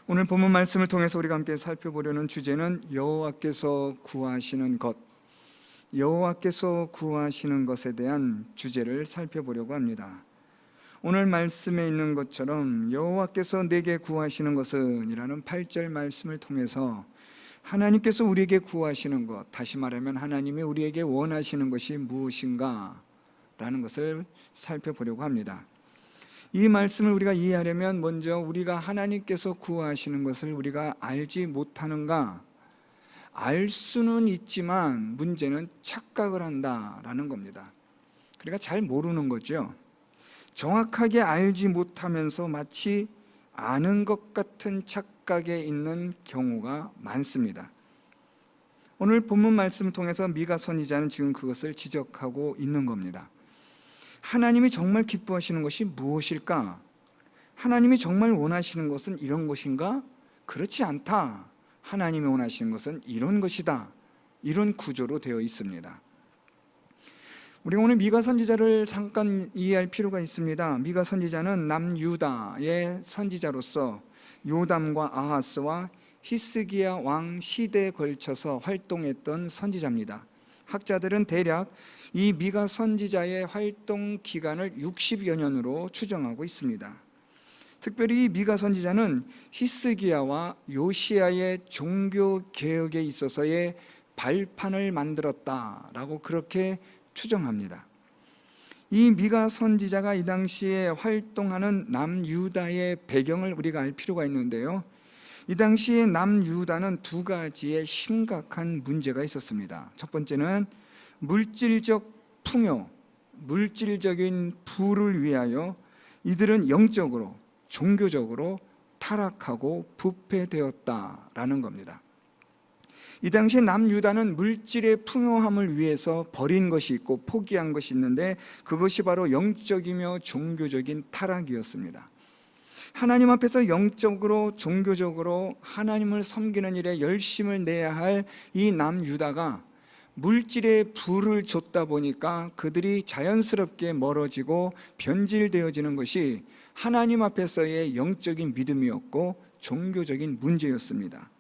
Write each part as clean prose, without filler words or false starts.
오늘 본문 말씀을 통해서 우리가 함께 살펴보려는 주제는 여호와께서 구하시는 것, 여호와께서 구하시는 것에 대한 주제를 살펴보려고 합니다. 오늘 말씀에 있는 것처럼 여호와께서 내게 구하시는 것은 이라는 8절 말씀을 통해서 하나님께서 우리에게 구하시는 것, 다시 말하면 하나님이 우리에게 원하시는 것이 무엇인가 라는 것을 살펴보려고 합니다. 이 말씀을 우리가 이해하려면 먼저 우리가 하나님께서 구하시는 것을 우리가 알지 못하는가, 알 수는 있지만 문제는 착각을 한다라는 겁니다. 그러니까 잘 모르는 거죠. 정확하게 알지 못하면서 마치 아는 것 같은 착각에 있는 경우가 많습니다. 오늘 본문 말씀을 통해서 미가 선지자는 지금 그것을 지적하고 있는 겁니다. 하나님이 정말 기뻐하시는 것이 무엇일까? 하나님이 정말 원하시는 것은 이런 것인가? 그렇지 않다. 하나님이 원하시는 것은 이런 것이다. 이런 구조로 되어 있습니다. 우리가 오늘 미가 선지자를 잠깐 이해할 필요가 있습니다. 미가 선지자는 남유다의 선지자로서 요담과 아하스와 히스기야 왕 시대에 걸쳐서 활동했던 선지자입니다. 학자들은 대략 이 미가 선지자의 활동 기간을 60여 년으로 추정하고 있습니다. 특별히 이 미가 선지자는 히스기야와 요시야의 종교 개혁에 있어서의 발판을 만들었다라고 그렇게 추정합니다. 이 미가 선지자가 이 당시에 활동하는 남유다의 배경을 우리가 알 필요가 있는데요, 이 당시에 남유다는 두 가지의 심각한 문제가 있었습니다. 첫 번째는 물질적 풍요, 물질적인 부를 위하여 이들은 영적으로, 종교적으로 타락하고 부패되었다라는 겁니다. 이 당시에 남유다는 물질의 풍요함을 위해서 버린 것이 있고 포기한 것이 있는데, 그것이 바로 영적이며 종교적인 타락이었습니다. 하나님 앞에서 영적으로 종교적으로 하나님을 섬기는 일에 열심을 내야 할 이 남유다가 물질의 부를 줬다 보니까 그들이 자연스럽게 멀어지고 변질되어지는 것이 하나님 앞에서의 영적인 믿음이었고 종교적인 문제였습니다.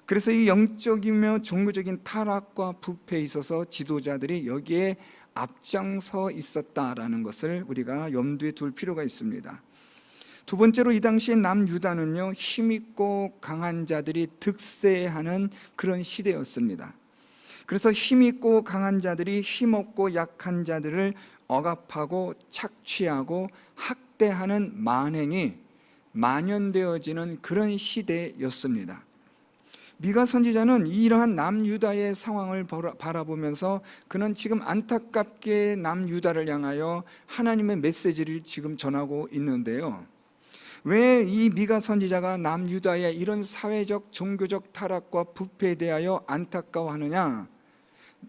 그래서 이 영적이며 종교적인 타락과 부패에 있어서 지도자들이 여기에 앞장서 있었다라는 것을 우리가 염두에 둘 필요가 있습니다. 두 번째로 이 당시에 남유다는요, 힘있고 강한 자들이 득세하는 그런 시대였습니다. 그래서 힘있고 강한 자들이 힘없고 약한 자들을 억압하고 착취하고 학대하는 만행이 만연되어지는 그런 시대였습니다. 미가 선지자는 이러한 남유다의 상황을 바라보면서 그는 지금 안타깝게 남유다를 향하여 하나님의 메시지를 지금 전하고 있는데요, 왜 이 미가 선지자가 남유다의 이런 사회적 종교적 타락과 부패에 대하여 안타까워하느냐?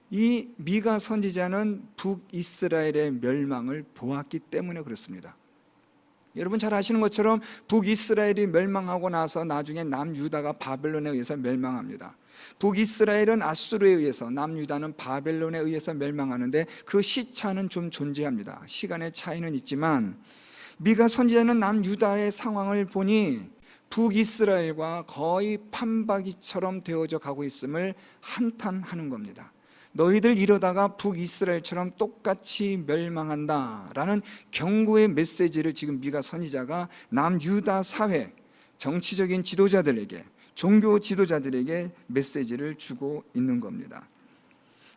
이 미가 선지자는 북이스라엘의 멸망을 보았기 때문에 그렇습니다. 여러분 잘 아시는 것처럼 북이스라엘이 멸망하고 나서 나중에 남유다가 바벨론에 의해서 멸망합니다. 북이스라엘은 아수르에 의해서, 남유다는 바벨론에 의해서 멸망하는데 그 시차는 좀 존재합니다. 시간의 차이는 있지만 미가 선지자는 남유다의 상황을 보니 북이스라엘과 거의 판박이처럼 되어져 가고 있음을 한탄하는 겁니다. 너희들 이러다가 북이스라엘처럼 똑같이 멸망한다라는 경고의 메시지를 지금 미가 선지자가 남유다 사회, 정치적인 지도자들에게, 종교 지도자들에게 메시지를 주고 있는 겁니다.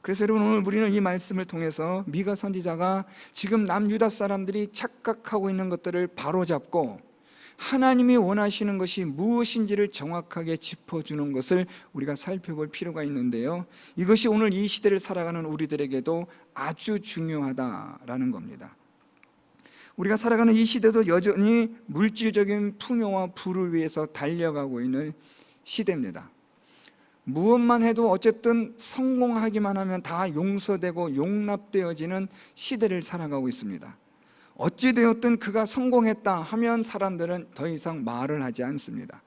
그래서 여러분 오늘 우리는 이 말씀을 통해서 미가 선지자가 지금 남유다 사람들이 착각하고 있는 것들을 바로잡고 하나님이 원하시는 것이 무엇인지를 정확하게 짚어주는 것을 우리가 살펴볼 필요가 있는데요, 이것이 오늘 이 시대를 살아가는 우리들에게도 아주 중요하다라는 겁니다. 우리가 살아가는 이 시대도 여전히 물질적인 풍요와 부를 위해서 달려가고 있는 시대입니다. 무엇만 해도 어쨌든 성공하기만 하면 다 용서되고 용납되어지는 시대를 살아가고 있습니다. 어찌되었든 그가 성공했다 하면 사람들은 더 이상 말을 하지 않습니다.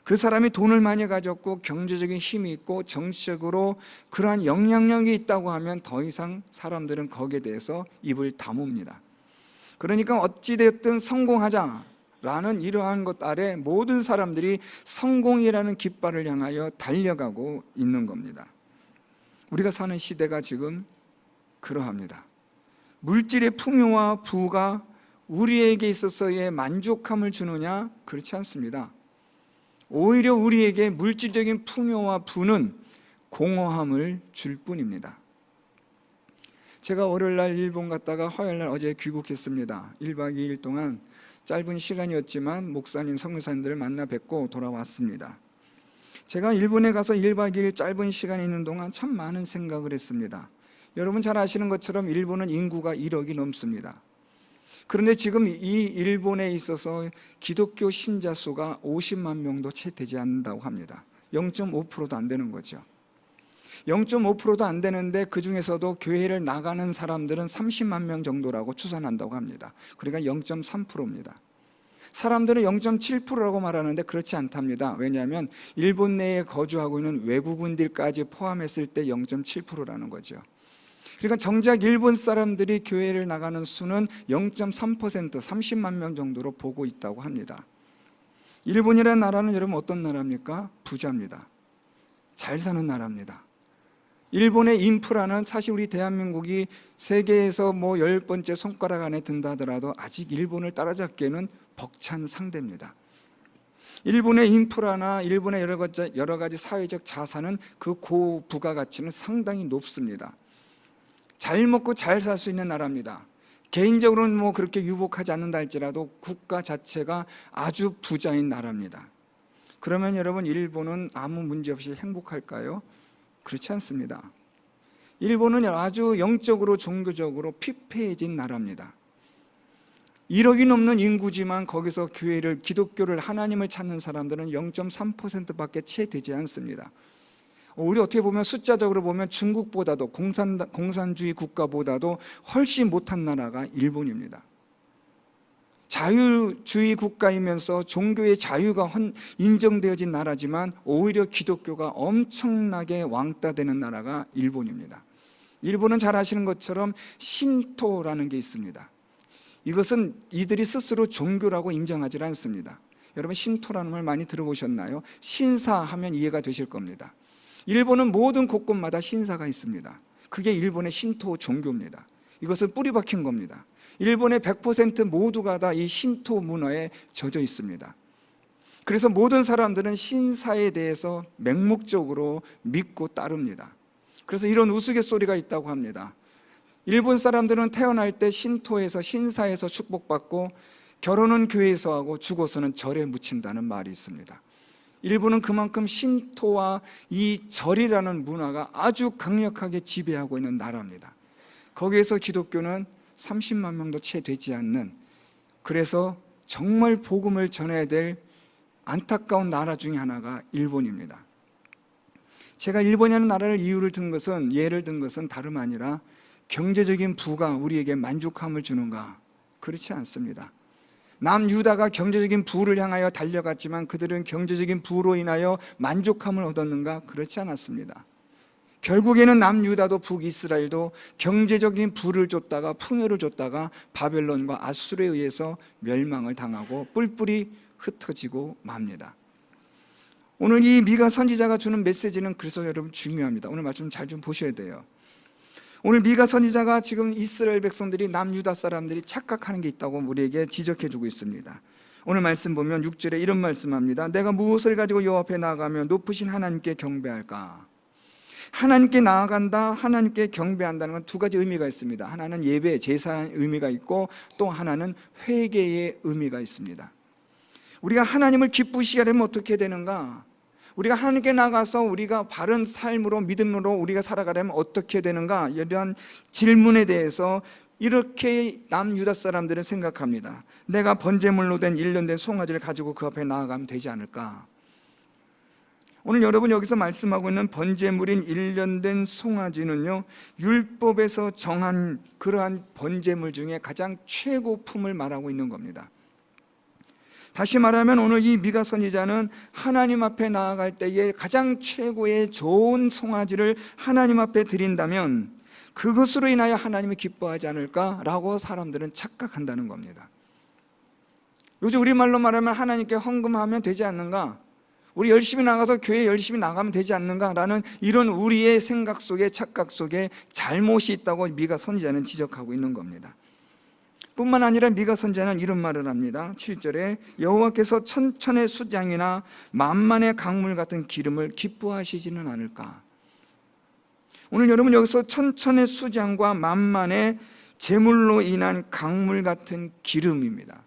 그 사람이 돈을 많이 가졌고 경제적인 힘이 있고 정치적으로 그러한 영향력이 있다고 하면 더 이상 사람들은 거기에 대해서 입을 다뭅니다. 그러니까 어찌되었든 성공하자, 라는 이러한 것 아래 모든 사람들이 성공이라는 깃발을 향하여 달려가고 있는 겁니다. 우리가 사는 시대가 지금 그러합니다. 물질의 풍요와 부가 우리에게 있어서의 만족함을 주느냐? 그렇지 않습니다. 오히려 우리에게 물질적인 풍요와 부는 공허함을 줄 뿐입니다. 제가 월요일날 일본 갔다가 화요일날 어제 귀국했습니다. 1박 2일 동안 짧은 시간이었지만 목사님, 성교사님들을 만나 뵙고 돌아왔습니다. 제가 일본에 가서 1박 2일 짧은 시간이 있는 동안 참 많은 생각을 했습니다. 여러분 잘 아시는 것처럼 일본은 인구가 1억이 넘습니다. 그런데 지금 이 일본에 있어서 기독교 신자 수가 50만 명도 채 되지 않는다고 합니다. 0.5%도 안 되는 거죠. 0.5%도 안 되는데 그 중에서도 교회를 나가는 사람들은 30만 명 정도라고 추산한다고 합니다. 그러니까 0.3%입니다. 사람들은 0.7%라고 말하는데 그렇지 않답니다. 왜냐하면 일본 내에 거주하고 있는 외국인들까지 포함했을 때 0.7%라는 거죠. 그러니까 정작 일본 사람들이 교회를 나가는 수는 0.3%, 30만 명 정도로 보고 있다고 합니다. 일본이라는 나라는 여러분 어떤 나라입니까? 부자입니다. 잘 사는 나라입니다. 일본의 인프라는 사실 우리 대한민국이 세계에서 10번째 손가락 안에 든다 하더라도 아직 일본을 따라잡기에는 벅찬 상대입니다. 일본의 인프라나 일본의 여러 가지 사회적 자산은 그 고부가가치는 상당히 높습니다. 잘 먹고 잘 살 수 있는 나라입니다. 개인적으로는 그렇게 유복하지 않는다 할지라도 국가 자체가 아주 부자인 나라입니다. 그러면 여러분 일본은 아무 문제 없이 행복할까요? 그렇지 않습니다. 일본은 아주 영적으로 종교적으로 피폐해진 나라입니다. 1억이 넘는 인구지만 거기서 교회를, 기독교를, 하나님을 찾는 사람들은 0.3%밖에 채 되지 않습니다. 우리 어떻게 보면 숫자적으로 보면 중국보다도 공산주의 국가보다도 훨씬 못한 나라가 일본입니다. 자유주의 국가이면서 종교의 자유가 인정되어진 나라지만 오히려 기독교가 엄청나게 왕따되는 나라가 일본입니다. 일본은 잘 아시는 것처럼 신토라는 게 있습니다. 이것은 이들이 스스로 종교라고 인정하지 않습니다. 여러분 신토라는 말 많이 들어보셨나요? 신사하면 이해가 되실 겁니다. 일본은 모든 곳곳마다 신사가 있습니다. 그게 일본의 신토 종교입니다. 이것은 뿌리 박힌 겁니다. 일본의 100% 모두가 다 이 신토 문화에 젖어 있습니다. 그래서 모든 사람들은 신사에 대해서 맹목적으로 믿고 따릅니다. 그래서 이런 우스갯소리가 있다고 합니다. 일본 사람들은 태어날 때 신토에서, 신사에서 축복받고 결혼은 교회에서 하고 죽어서는 절에 묻힌다는 말이 있습니다. 일본은 그만큼 신토와 이 절이라는 문화가 아주 강력하게 지배하고 있는 나라입니다. 거기에서 기독교는 30만 명도 채 되지 않는, 그래서 정말 복음을 전해야 될 안타까운 나라 중에 하나가 일본입니다. 제가 일본이라는 나라를 예를 든 것은 다름 아니라 경제적인 부가 우리에게 만족함을 주는가? 그렇지 않습니다. 남유다가 경제적인 부를 향하여 달려갔지만 그들은 경제적인 부로 인하여 만족함을 얻었는가? 그렇지 않았습니다. 결국에는 남유다도 북이스라엘도 경제적인 부를 줬다가 풍요를 줬다가 바벨론과 아수르에 의해서 멸망을 당하고 뿔뿔이 흩어지고 맙니다. 오늘 이 미가 선지자가 주는 메시지는 그래서 여러분 중요합니다. 오늘 말씀 잘 좀 보셔야 돼요. 오늘 미가 선지자가 지금 이스라엘 백성들이 남유다 사람들이 착각하는 게 있다고 우리에게 지적해주고 있습니다. 오늘 말씀 보면 6절에 이런 말씀합니다. 내가 무엇을 가지고 여호와 앞에 나아가며 높으신 하나님께 경배할까? 하나님께 나아간다, 하나님께 경배한다는 건 두 가지 의미가 있습니다. 하나는 예배, 제사의 의미가 있고 또 하나는 회개의 의미가 있습니다. 우리가 하나님을 기쁘시게 하려면 어떻게 되는가? 우리가 하나님께 나가서 우리가 바른 삶으로, 믿음으로 우리가 살아가려면 어떻게 되는가? 이러한 질문에 대해서 이렇게 남유다 사람들은 생각합니다. 내가 번제물로 된 1년 된 송아지를 가지고 그 앞에 나아가면 되지 않을까? 오늘 여러분 여기서 말씀하고 있는 번제물인 1년 된 송아지는요, 율법에서 정한 그러한 번제물 중에 가장 최고품을 말하고 있는 겁니다. 다시 말하면 오늘 이 미가 선지자는 하나님 앞에 나아갈 때에 가장 최고의 좋은 송아지를 하나님 앞에 드린다면 그것으로 인하여 하나님이 기뻐하지 않을까라고 사람들은 착각한다는 겁니다. 요즘 우리말로 말하면 하나님께 헌금하면 되지 않는가? 우리 열심히 나가서 교회 열심히 나가면 되지 않는가라는 이런 우리의 생각 속에, 착각 속에 잘못이 있다고 미가 선지자는 지적하고 있는 겁니다. 뿐만 아니라 미가 선지자는 이런 말을 합니다. 7절에 여호와께서 천천의 숫양이나 만만의 강물 같은 기름을 기뻐하시지는 않을까? 오늘 여러분 여기서 천천의 수장과 만만의 재물로 인한 강물 같은 기름입니다.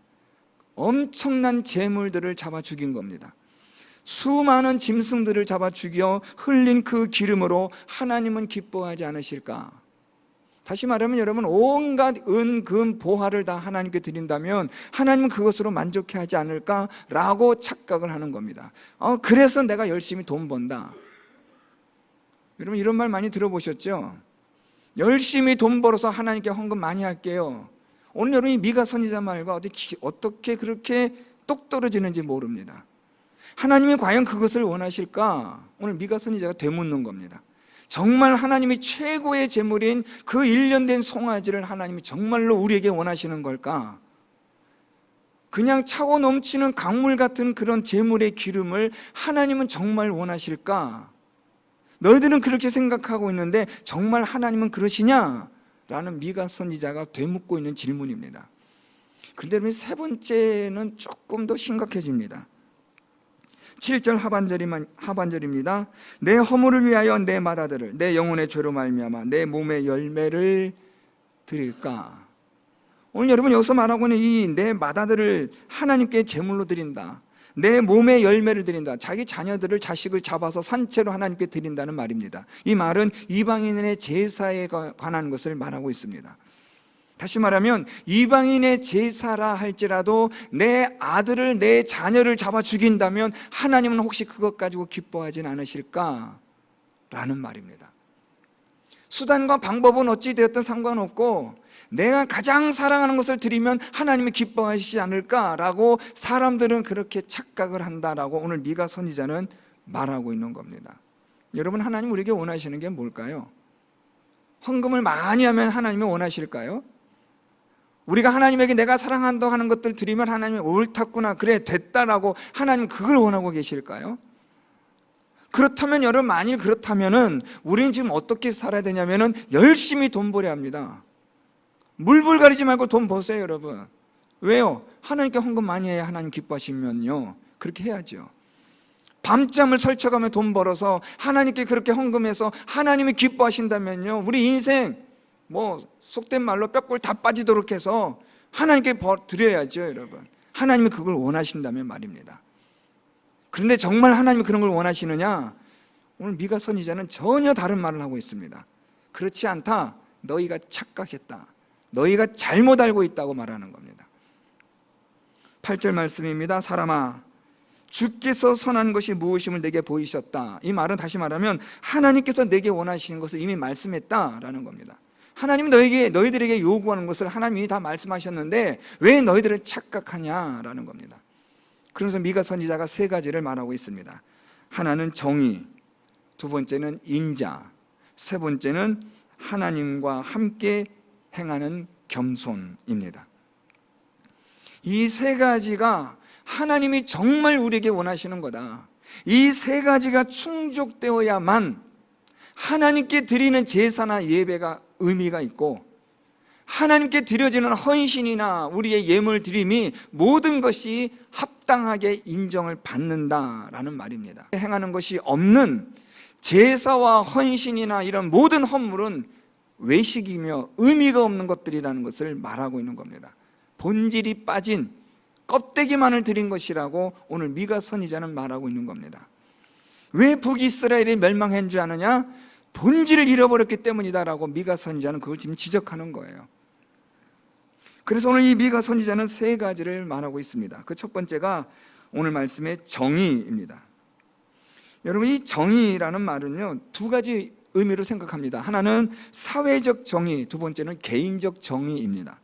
엄청난 재물들을 잡아 죽인 겁니다. 수많은 짐승들을 잡아 죽여 흘린 그 기름으로 하나님은 기뻐하지 않으실까? 다시 말하면 여러분, 온갖 은, 금, 보화를 다 하나님께 드린다면 하나님은 그것으로 만족해하지 않을까라고 착각을 하는 겁니다. 그래서 내가 열심히 돈 번다. 여러분 이런 말 많이 들어보셨죠? 열심히 돈 벌어서 하나님께 헌금 많이 할게요. 오늘 여러분이 미가 선지자 말과 어떻게 그렇게 똑 떨어지는지 모릅니다. 하나님이 과연 그것을 원하실까? 오늘 미가 선지자가 되묻는 겁니다. 정말 하나님이 최고의 재물인 그 1년 된 송아지를 하나님이 정말로 우리에게 원하시는 걸까? 그냥 차고 넘치는 강물 같은 그런 재물의 기름을 하나님은 정말 원하실까? 너희들은 그렇게 생각하고 있는데 정말 하나님은 그러시냐? 라는 미가 선지자가 되묻고 있는 질문입니다. 그런데 세 번째는 조금 더 심각해집니다. 7절 하반절입니다. 내 허물을 위하여 내 맏아들을 내 영혼의 죄로 말미암아 내 몸의 열매를 드릴까? 오늘 여러분 여기서 말하고 있는 이 내 맏아들을 하나님께 제물로 드린다, 내 몸의 열매를 드린다, 자기 자녀들을, 자식을 잡아서 산채로 하나님께 드린다는 말입니다. 이 말은 이방인의 제사에 관한 것을 말하고 있습니다. 다시 말하면 이방인의 제사라 할지라도 내 아들을, 내 자녀를 잡아 죽인다면 하나님은 혹시 그것 가지고 기뻐하진 않으실까? 라는 말입니다. 수단과 방법은 어찌 되었든 상관없고 내가 가장 사랑하는 것을 드리면 하나님이 기뻐하시지 않을까라고 사람들은 그렇게 착각을 한다라고 오늘 미가 선지자는 말하고 있는 겁니다. 여러분, 하나님 우리에게 원하시는 게 뭘까요? 헌금을 많이 하면 하나님이 원하실까요? 우리가 하나님에게 내가 사랑한다고 하는 것들 드리면 하나님이 옳았구나, 그래 됐다라고 하나님 그걸 원하고 계실까요? 그렇다면 여러분, 만일 그렇다면은 우리는 지금 어떻게 살아야 되냐면은 열심히 돈 벌어야 합니다. 물불 가리지 말고 돈 버세요, 여러분. 왜요? 하나님께 헌금 많이 해야 하나님 기뻐하시면요, 그렇게 해야죠. 밤잠을 설쳐가며 돈 벌어서 하나님께 그렇게 헌금해서 하나님이 기뻐하신다면요, 우리 인생 속된 말로 뼈골 다 빠지도록 해서 하나님께 드려야죠, 여러분. 하나님이 그걸 원하신다면 말입니다. 그런데 정말 하나님이 그런 걸 원하시느냐? 오늘 미가 선지자는 전혀 다른 말을 하고 있습니다. 그렇지 않다. 너희가 착각했다. 너희가 잘못 알고 있다고 말하는 겁니다. 8절 말씀입니다. 사람아, 주께서 선한 것이 무엇임을 내게 보이셨다. 이 말은 다시 말하면 하나님께서 내게 원하시는 것을 이미 말씀했다라는 겁니다. 하나님이 너희들에게 요구하는 것을 하나님이 다 말씀하셨는데 왜 너희들은 착각하냐라는 겁니다. 그래서 미가 선지자가 세 가지를 말하고 있습니다. 하나는 정의, 두 번째는 인자, 세 번째는 하나님과 함께 행하는 겸손입니다. 이 세 가지가 하나님이 정말 우리에게 원하시는 거다. 이 세 가지가 충족되어야만 하나님께 드리는 제사나 예배가 의미가 있고 하나님께 드려지는 헌신이나 우리의 예물 드림이 모든 것이 합당하게 인정을 받는다라는 말입니다. 행하는 것이 없는 제사와 헌신이나 이런 모든 헌물은 외식이며 의미가 없는 것들이라는 것을 말하고 있는 겁니다. 본질이 빠진 껍데기만을 드린 것이라고 오늘 미가 선지자는 말하고 있는 겁니다. 왜 북이스라엘이 멸망한 줄 아느냐? 본질을 잃어버렸기 때문이다라고 미가 선지자는 그걸 지금 지적하는 거예요. 그래서 오늘 이 미가 선지자는 세 가지를 말하고 있습니다. 그 첫 번째가 오늘 말씀의 정의입니다. 여러분, 이 정의라는 말은요, 두 가지 의미로 생각합니다. 하나는 사회적 정의, 두 번째는 개인적 정의입니다.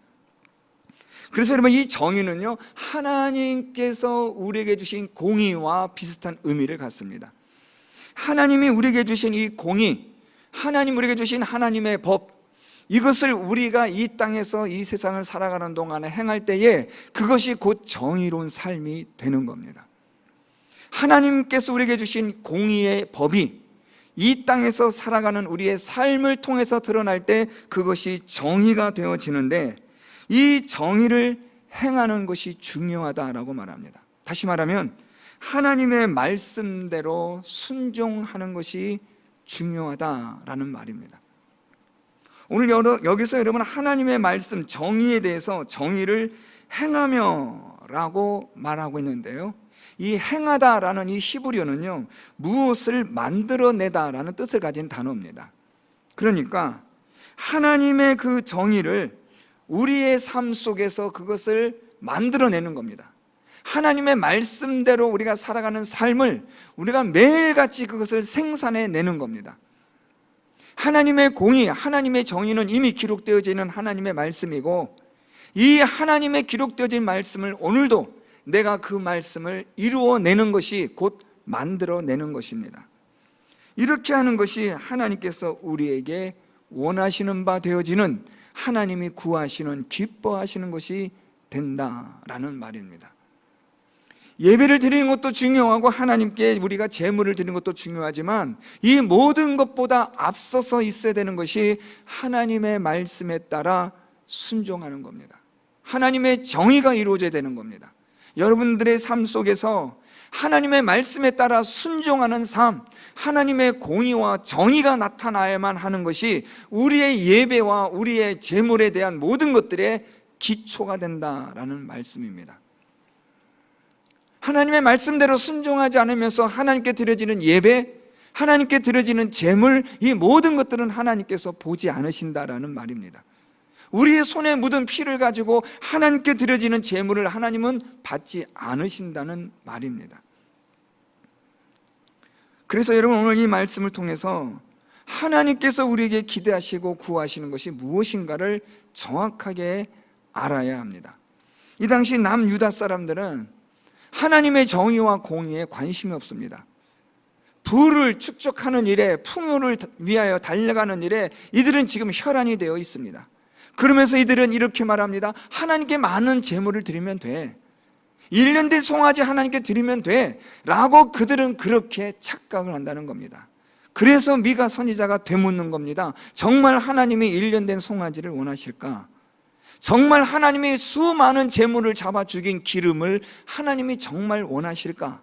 그래서 여러분, 이 정의는요, 하나님께서 우리에게 주신 공의와 비슷한 의미를 갖습니다. 하나님이 우리에게 주신 이 공의, 하나님 우리에게 주신 하나님의 법, 이것을 우리가 이 땅에서 이 세상을 살아가는 동안에 행할 때에 그것이 곧 정의로운 삶이 되는 겁니다. 하나님께서 우리에게 주신 공의의 법이 이 땅에서 살아가는 우리의 삶을 통해서 드러날 때 그것이 정의가 되어지는데, 이 정의를 행하는 것이 중요하다라고 말합니다. 다시 말하면 하나님의 말씀대로 순종하는 것이 중요하다라는 말입니다. 오늘 여기서 여러분 하나님의 말씀 정의에 대해서 정의를 행하며 라고 말하고 있는데요, 이 행하다라는 이 히브리어는요, 무엇을 만들어내다라는 뜻을 가진 단어입니다. 그러니까 하나님의 그 정의를 우리의 삶 속에서 그것을 만들어내는 겁니다. 하나님의 말씀대로 우리가 살아가는 삶을 우리가 매일같이 그것을 생산해내는 겁니다. 하나님의 공의, 하나님의 정의는 이미 기록되어져 있는 하나님의 말씀이고, 이 하나님의 기록되어진 말씀을 오늘도 내가 그 말씀을 이루어내는 것이 곧 만들어내는 것입니다. 이렇게 하는 것이 하나님께서 우리에게 원하시는 바 되어지는, 하나님이 구하시는, 기뻐하시는 것이 된다라는 말입니다. 예배를 드리는 것도 중요하고 하나님께 우리가 제물을 드리는 것도 중요하지만, 이 모든 것보다 앞서서 있어야 되는 것이 하나님의 말씀에 따라 순종하는 겁니다. 하나님의 정의가 이루어져야 되는 겁니다. 여러분들의 삶 속에서 하나님의 말씀에 따라 순종하는 삶, 하나님의 공의와 정의가 나타나야만 하는 것이 우리의 예배와 우리의 제물에 대한 모든 것들의 기초가 된다라는 말씀입니다. 하나님의 말씀대로 순종하지 않으면서 하나님께 드려지는 예배, 하나님께 드려지는 제물, 이 모든 것들은 하나님께서 보지 않으신다라는 말입니다. 우리의 손에 묻은 피를 가지고 하나님께 드려지는 제물을 하나님은 받지 않으신다는 말입니다. 그래서 여러분, 오늘 이 말씀을 통해서 하나님께서 우리에게 기대하시고 구하시는 것이 무엇인가를 정확하게 알아야 합니다. 이 당시 남유다 사람들은 하나님의 정의와 공의에 관심이 없습니다. 부를 축적하는 일에, 풍요를 위하여 달려가는 일에 이들은 지금 혈안이 되어 있습니다. 그러면서 이들은 이렇게 말합니다. 하나님께 많은 제물을 드리면 돼, 1년 된 송아지 하나님께 드리면 돼 라고 그들은 그렇게 착각을 한다는 겁니다. 그래서 미가 선지자가 되묻는 겁니다. 정말 하나님이 1년 된 송아지를 원하실까? 정말 하나님이 수많은 제물을 잡아 죽인 기름을 하나님이 정말 원하실까?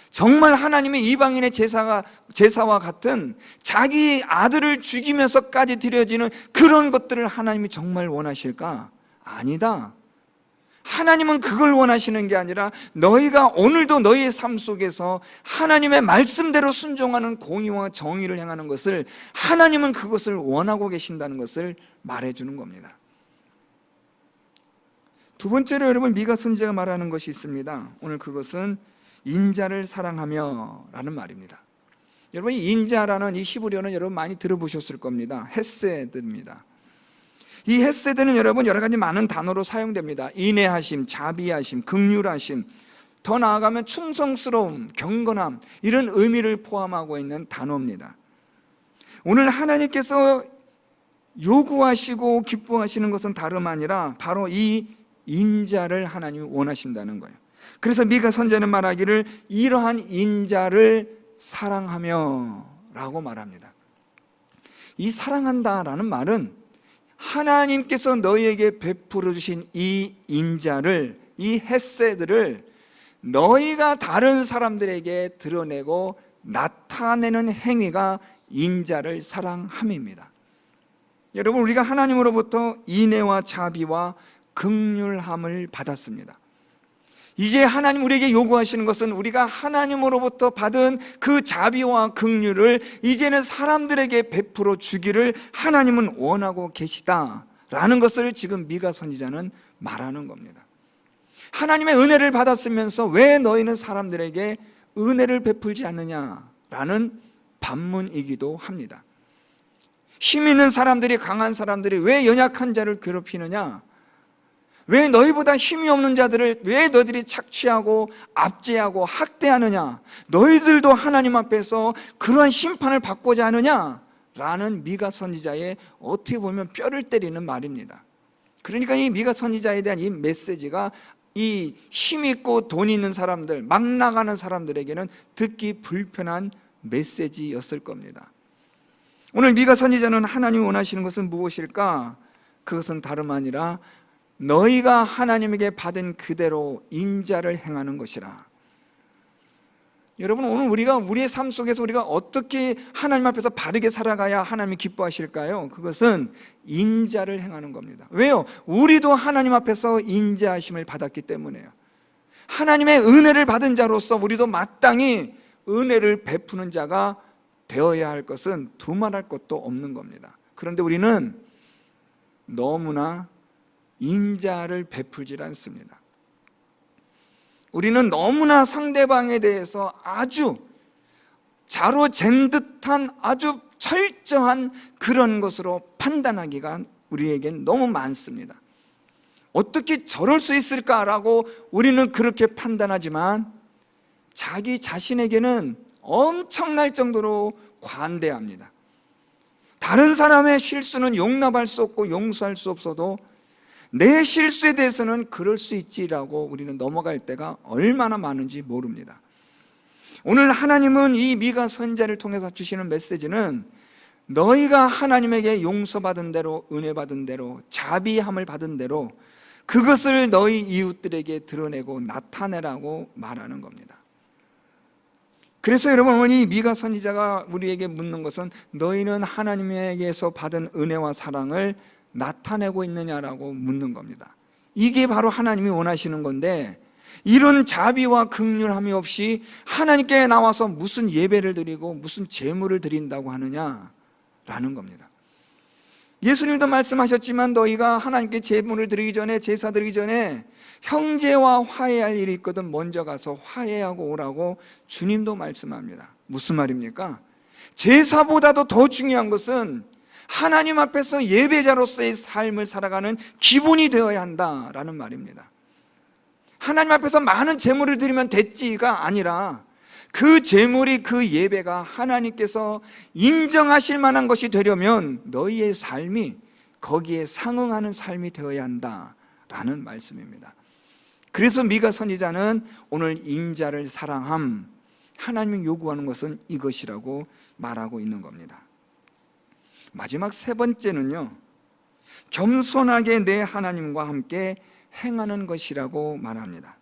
정말 하나님이 이방인의 제사와 같은 자기 아들을 죽이면서까지 드려지는 그런 것들을 하나님이 정말 원하실까? 아니다. 하나님은 그걸 원하시는 게 아니라 너희가 오늘도 너희의 삶 속에서 하나님의 말씀대로 순종하는 공의와 정의를 행하는 것을 하나님은 그것을 원하고 계신다는 것을 말해주는 겁니다. 두 번째로 여러분, 미가 선지자가 말하는 것이 있습니다. 오늘 그것은 인자를 사랑하며 라는 말입니다. 여러분, 이 인자라는 이 히브리어는 여러분 많이 들어보셨을 겁니다. 헤세드입니다. 이 헤세드는 여러분 여러 가지 많은 단어로 사용됩니다. 인애하심, 자비하심, 긍휼하심, 더 나아가면 충성스러움, 경건함, 이런 의미를 포함하고 있는 단어입니다. 오늘 하나님께서 요구하시고 기뻐하시는 것은 다름 아니라 바로 이 인자를 하나님이 원하신다는 거예요. 그래서 미가 선지자는 말하기를 이러한 인자를 사랑하며 라고 말합니다. 이 사랑한다라는 말은 하나님께서 너희에게 베풀어 주신 이 인자를, 이 헤세드를 너희가 다른 사람들에게 드러내고 나타내는 행위가 인자를 사랑함입니다. 여러분, 우리가 하나님으로부터 인애와 자비와 긍휼함을 받았습니다. 이제 하나님 우리에게 요구하시는 것은 우리가 하나님으로부터 받은 그 자비와 긍휼을 이제는 사람들에게 베풀어 주기를 하나님은 원하고 계시다라는 것을 지금 미가 선지자는 말하는 겁니다. 하나님의 은혜를 받았으면서 왜 너희는 사람들에게 은혜를 베풀지 않느냐라는 반문이기도 합니다. 힘 있는 사람들이, 강한 사람들이 왜 연약한 자를 괴롭히느냐? 왜 너희보다 힘이 없는 자들을 왜 너희들이 착취하고 압제하고 학대하느냐? 너희들도 하나님 앞에서 그러한 심판을 받고자 하느냐? 라는 미가 선지자의 어떻게 보면 뼈를 때리는 말입니다. 그러니까 이 미가 선지자에 대한 이 메시지가 이 힘있고 돈 있는 사람들, 막 나가는 사람들에게는 듣기 불편한 메시지였을 겁니다. 오늘 미가 선지자는 하나님이 원하시는 것은 무엇일까? 그것은 다름 아니라 너희가 하나님에게 받은 그대로 인자를 행하는 것이라. 여러분, 오늘 우리가 우리의 삶 속에서 우리가 어떻게 하나님 앞에서 바르게 살아가야 하나님이 기뻐하실까요? 그것은 인자를 행하는 겁니다. 왜요? 우리도 하나님 앞에서 인자하심을 받았기 때문에요. 하나님의 은혜를 받은 자로서 우리도 마땅히 은혜를 베푸는 자가 되어야 할 것은 두말할 것도 없는 겁니다. 그런데 우리는 너무나 인자를 베풀질 않습니다. 우리는 너무나 상대방에 대해서 아주 자로 잰 듯한 아주 철저한 그런 것으로 판단하기가 우리에겐 너무 많습니다. 어떻게 저럴 수 있을까라고 우리는 그렇게 판단하지만 자기 자신에게는 엄청날 정도로 관대합니다. 다른 사람의 실수는 용납할 수 없고 용서할 수 없어도 내 실수에 대해서는 그럴 수 있지라고 우리는 넘어갈 때가 얼마나 많은지 모릅니다. 오늘 하나님은 이 미가 선지자를 통해서 주시는 메시지는 너희가 하나님에게 용서받은 대로, 은혜 받은 대로, 자비함을 받은 대로 그것을 너희 이웃들에게 드러내고 나타내라고 말하는 겁니다. 그래서 여러분, 오늘 이 미가 선지자가 우리에게 묻는 것은 너희는 하나님에게서 받은 은혜와 사랑을 나타내고 있느냐라고 묻는 겁니다. 이게 바로 하나님이 원하시는 건데, 이런 자비와 긍휼함이 없이 하나님께 나와서 무슨 예배를 드리고 무슨 제물을 드린다고 하느냐라는 겁니다. 예수님도 말씀하셨지만 너희가 하나님께 제물을 드리기 전에, 제사 드리기 전에 형제와 화해할 일이 있거든 먼저 가서 화해하고 오라고 주님도 말씀합니다. 무슨 말입니까? 제사보다도 더 중요한 것은 하나님 앞에서 예배자로서의 삶을 살아가는 기본이 되어야 한다라는 말입니다. 하나님 앞에서 많은 제물을 드리면 됐지가 아니라 그 제물이, 그 예배가 하나님께서 인정하실 만한 것이 되려면 너희의 삶이 거기에 상응하는 삶이 되어야 한다라는 말씀입니다. 그래서 미가 선지자는 오늘 인자를 사랑함, 하나님이 요구하는 것은 이것이라고 말하고 있는 겁니다. 마지막 세 번째는요, 겸손하게 내 하나님과 함께 행하는 것이라고 말합니다.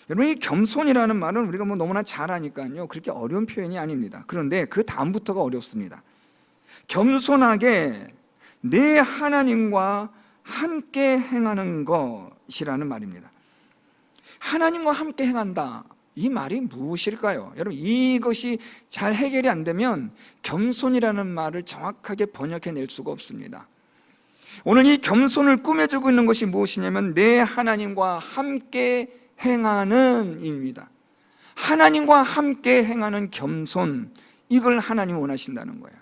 여러분, 이 겸손이라는 말은 우리가 너무나 잘 아니까요, 그렇게 어려운 표현이 아닙니다. 그런데 그 다음부터가 어렵습니다. 겸손하게 내 하나님과 함께 행하는 것이라는 말입니다. 하나님과 함께 행한다, 이 말이 무엇일까요? 여러분, 이것이 잘 해결이 안 되면 겸손이라는 말을 정확하게 번역해낼 수가 없습니다. 오늘 이 겸손을 꾸며주고 있는 것이 무엇이냐면 내 하나님과 함께 행하는 입니다. 하나님과 함께 행하는 겸손, 이걸 하나님이 원하신다는 거예요.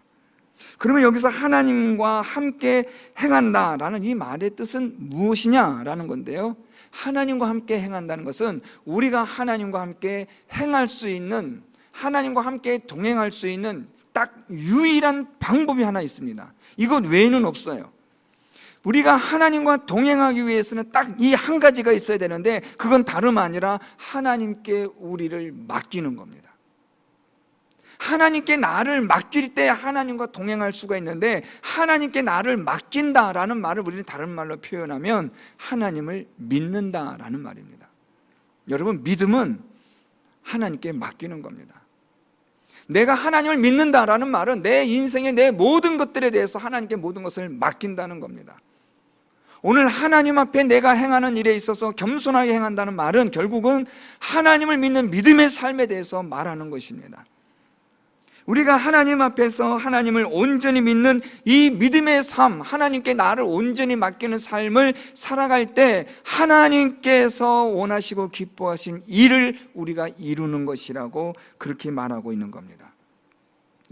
그러면 여기서 하나님과 함께 행한다라는 이 말의 뜻은 무엇이냐라는 건데요, 하나님과 함께 행한다는 것은 우리가 하나님과 함께 행할 수 있는, 하나님과 함께 동행할 수 있는 딱 유일한 방법이 하나 있습니다. 이것 외에는 없어요. 우리가 하나님과 동행하기 위해서는 딱 이 한 가지가 있어야 되는데, 그건 다름 아니라 하나님께 우리를 맡기는 겁니다. 하나님께 나를 맡길 때 하나님과 동행할 수가 있는데, 하나님께 나를 맡긴다라는 말을 우리는 다른 말로 표현하면 하나님을 믿는다라는 말입니다. 여러분, 믿음은 하나님께 맡기는 겁니다. 내가 하나님을 믿는다라는 말은 내 인생의 내 모든 것들에 대해서 하나님께 모든 것을 맡긴다는 겁니다. 오늘 하나님 앞에 내가 행하는 일에 있어서 겸손하게 행한다는 말은 결국은 하나님을 믿는 믿음의 삶에 대해서 말하는 것입니다. 우리가 하나님 앞에서 하나님을 온전히 믿는 이 믿음의 삶, 하나님께 나를 온전히 맡기는 삶을 살아갈 때 하나님께서 원하시고 기뻐하신 일을 우리가 이루는 것이라고 그렇게 말하고 있는 겁니다.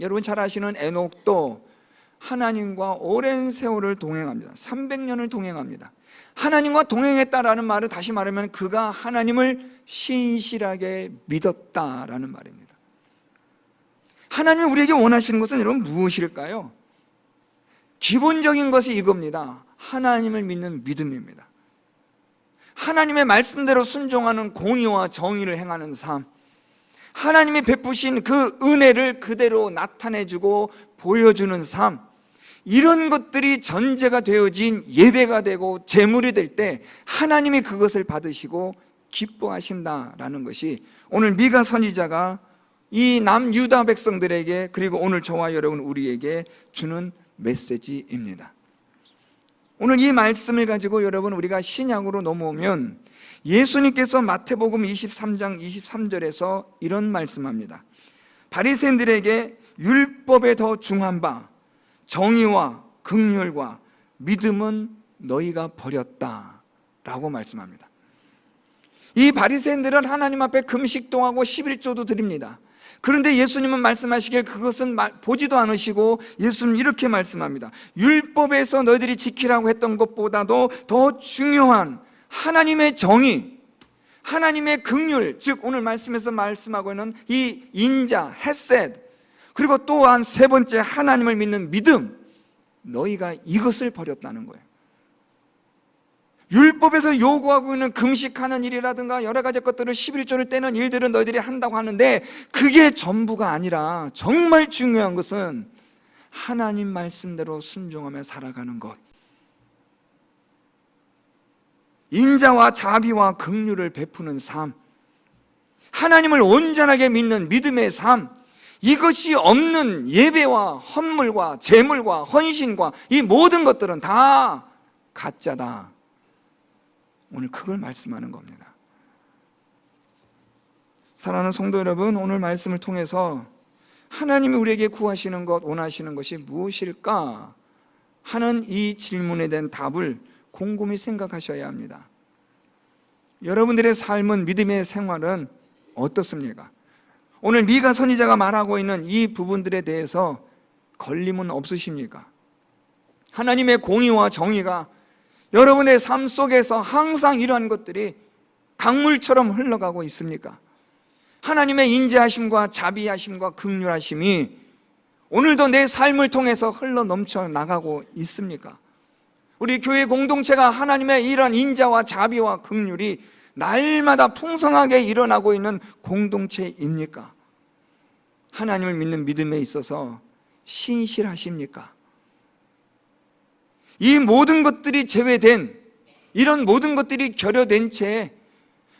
여러분 잘 아시는 에녹도 하나님과 오랜 세월을 동행합니다. 300년을 동행합니다. 하나님과 동행했다라는 말은 다시 말하면 그가 하나님을 신실하게 믿었다라는 말입니다. 하나님이 우리에게 원하시는 것은 여러분 무엇일까요? 기본적인 것이 이겁니다. 하나님을 믿는 믿음입니다. 하나님의 말씀대로 순종하는 공의와 정의를 행하는 삶, 하나님이 베푸신 그 은혜를 그대로 나타내주고 보여주는 삶, 이런 것들이 전제가 되어진 예배가 되고 제물이 될 때 하나님이 그것을 받으시고 기뻐하신다라는 것이 오늘 미가 선지자가 이 남유다 백성들에게, 그리고 오늘 저와 여러분 우리에게 주는 메시지입니다. 오늘 이 말씀을 가지고 여러분 우리가 신약으로 넘어오면 예수님께서 마태복음 23장 23절에서 이런 말씀합니다. 바리새인들에게 율법에 더 중한 바 정의와 긍휼과 믿음은 너희가 버렸다 라고 말씀합니다. 이 바리새인들은 하나님 앞에 금식도 하고 11조도 드립니다. 그런데 예수님은 말씀하시길 그것은 보지도 않으시고 예수님은 이렇게 말씀합니다. 율법에서 너희들이 지키라고 했던 것보다도 더 중요한 하나님의 정의, 하나님의 긍휼, 즉 오늘 말씀에서 말씀하고 있는 이 인자, 헤셋, 그리고 또한 세 번째 하나님을 믿는 믿음, 너희가 이것을 버렸다는 거예요. 율법에서 요구하고 있는 금식하는 일이라든가 여러 가지 것들을 11조를 떼는 일들은 너희들이 한다고 하는데 그게 전부가 아니라 정말 중요한 것은 하나님 말씀대로 순종하며 살아가는 것, 인자와 자비와 긍휼을 베푸는 삶, 하나님을 온전하게 믿는 믿음의 삶, 이것이 없는 예배와 헌물과 제물과 헌신과 이 모든 것들은 다 가짜다. 오늘 그걸 말씀하는 겁니다. 사랑하는 성도 여러분, 오늘 말씀을 통해서 하나님이 우리에게 구하시는 것, 원하시는 것이 무엇일까 하는 이 질문에 대한 답을 곰곰이 생각하셔야 합니다. 여러분들의 삶은, 믿음의 생활은 어떻습니까? 오늘 미가 선지자가 말하고 있는 이 부분들에 대해서 걸림은 없으십니까? 하나님의 공의와 정의가 여러분의 삶 속에서 항상 이러한 것들이 강물처럼 흘러가고 있습니까? 하나님의 인자하심과 자비하심과 긍휼하심이 오늘도 내 삶을 통해서 흘러 넘쳐 나가고 있습니까? 우리 교회 공동체가 하나님의 이런 인자와 자비와 긍휼이 날마다 풍성하게 일어나고 있는 공동체입니까? 하나님을 믿는 믿음에 있어서 신실하십니까? 이 모든 것들이 제외된, 이런 모든 것들이 결여된 채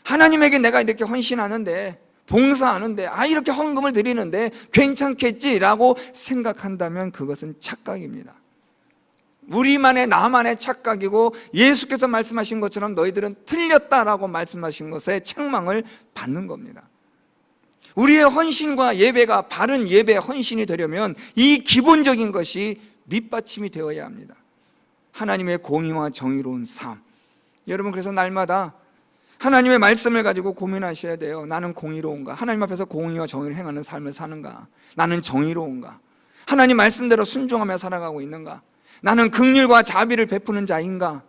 하나님에게 내가 이렇게 헌신하는데, 봉사하는데, 이렇게 헌금을 드리는데 괜찮겠지라고 생각한다면 그것은 착각입니다. 우리만의, 나만의 착각이고 예수께서 말씀하신 것처럼 너희들은 틀렸다라고 말씀하신 것에 책망을 받는 겁니다. 우리의 헌신과 예배가 바른 예배, 헌신이 되려면 이 기본적인 것이 밑받침이 되어야 합니다. 하나님의 공의와 정의로운 삶. 여러분, 그래서 날마다 하나님의 말씀을 가지고 고민하셔야 돼요. 나는 공의로운가? 하나님 앞에서 공의와 정의를 행하는 삶을 사는가? 나는 정의로운가? 하나님 말씀대로 순종하며 살아가고 있는가? 나는 긍휼과 자비를 베푸는 자인가?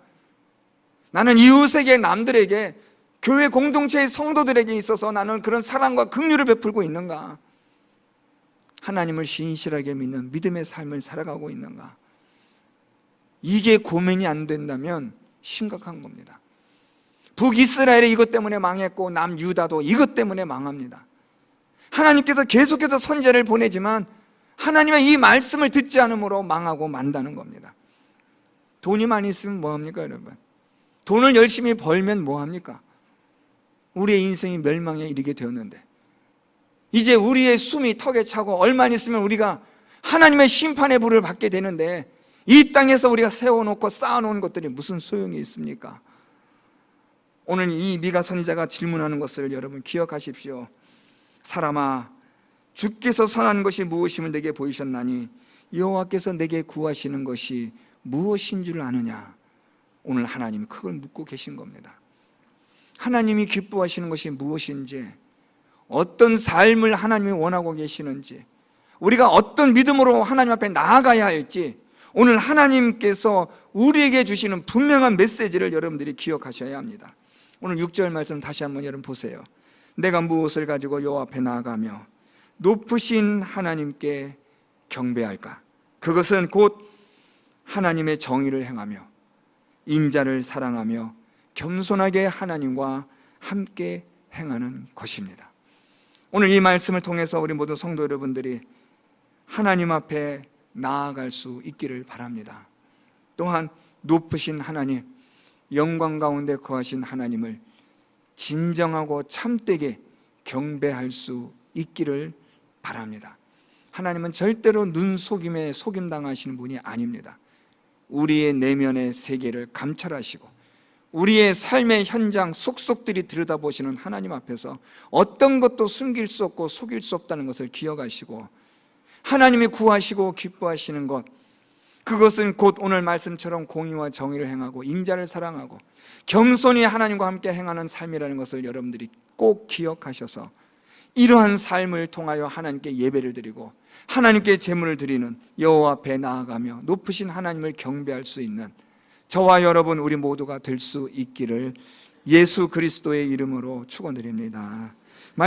나는 이웃에게, 남들에게, 교회 공동체의 성도들에게 있어서 나는 그런 사랑과 긍휼을 베풀고 있는가? 하나님을 신실하게 믿는 믿음의 삶을 살아가고 있는가? 이게 고민이 안 된다면 심각한 겁니다. 북이스라엘이 이것 때문에 망했고 남유다도 이것 때문에 망합니다. 하나님께서 계속해서 선지자를 보내지만 하나님의 이 말씀을 듣지 않으므로 망하고 만다는 겁니다. 돈이 많이 있으면 뭐합니까 여러분? 돈을 열심히 벌면 뭐합니까? 우리의 인생이 멸망에 이르게 되었는데 이제 우리의 숨이 턱에 차고 얼마 있으면 우리가 하나님의 심판의 불을 받게 되는데 이 땅에서 우리가 세워놓고 쌓아놓은 것들이 무슨 소용이 있습니까? 오늘 이 미가 선지자가 질문하는 것을 여러분 기억하십시오. 사람아, 주께서 선한 것이 무엇임을 내게 보이셨나니 여호와께서 내게 구하시는 것이 무엇인 줄 아느냐? 오늘 하나님이 그걸 묻고 계신 겁니다. 하나님이 기뻐하시는 것이 무엇인지, 어떤 삶을 하나님이 원하고 계시는지, 우리가 어떤 믿음으로 하나님 앞에 나아가야 할지 오늘 하나님께서 우리에게 주시는 분명한 메시지를 여러분들이 기억하셔야 합니다. 오늘 6절 말씀 다시 한번 여러분 보세요. 내가 무엇을 가지고 여호와 앞에 나아가며 높으신 하나님께 경배할까? 그것은 곧 하나님의 정의를 행하며 인자를 사랑하며 겸손하게 하나님과 함께 행하는 것입니다. 오늘 이 말씀을 통해서 우리 모두 성도 여러분들이 하나님 앞에 나아갈 수 있기를 바랍니다. 또한 높으신 하나님, 영광 가운데 거하신 하나님을 진정하고 참되게 경배할 수 있기를 바랍니다. 하나님은 절대로 눈속임에 속임당하시는 분이 아닙니다. 우리의 내면의 세계를 감찰하시고 우리의 삶의 현장 속속들이 들여다보시는 하나님 앞에서 어떤 것도 숨길 수 없고 속일 수 없다는 것을 기억하시고 하나님이 구하시고 기뻐하시는 것, 그것은 곧 오늘 말씀처럼 공의와 정의를 행하고 인자를 사랑하고 겸손히 하나님과 함께 행하는 삶이라는 것을 여러분들이 꼭 기억하셔서 이러한 삶을 통하여 하나님께 예배를 드리고 하나님께 제물을 드리는 여호와 앞에 나아가며 높으신 하나님을 경배할 수 있는 저와 여러분 우리 모두가 될 수 있기를 예수 그리스도의 이름으로 축원드립니다.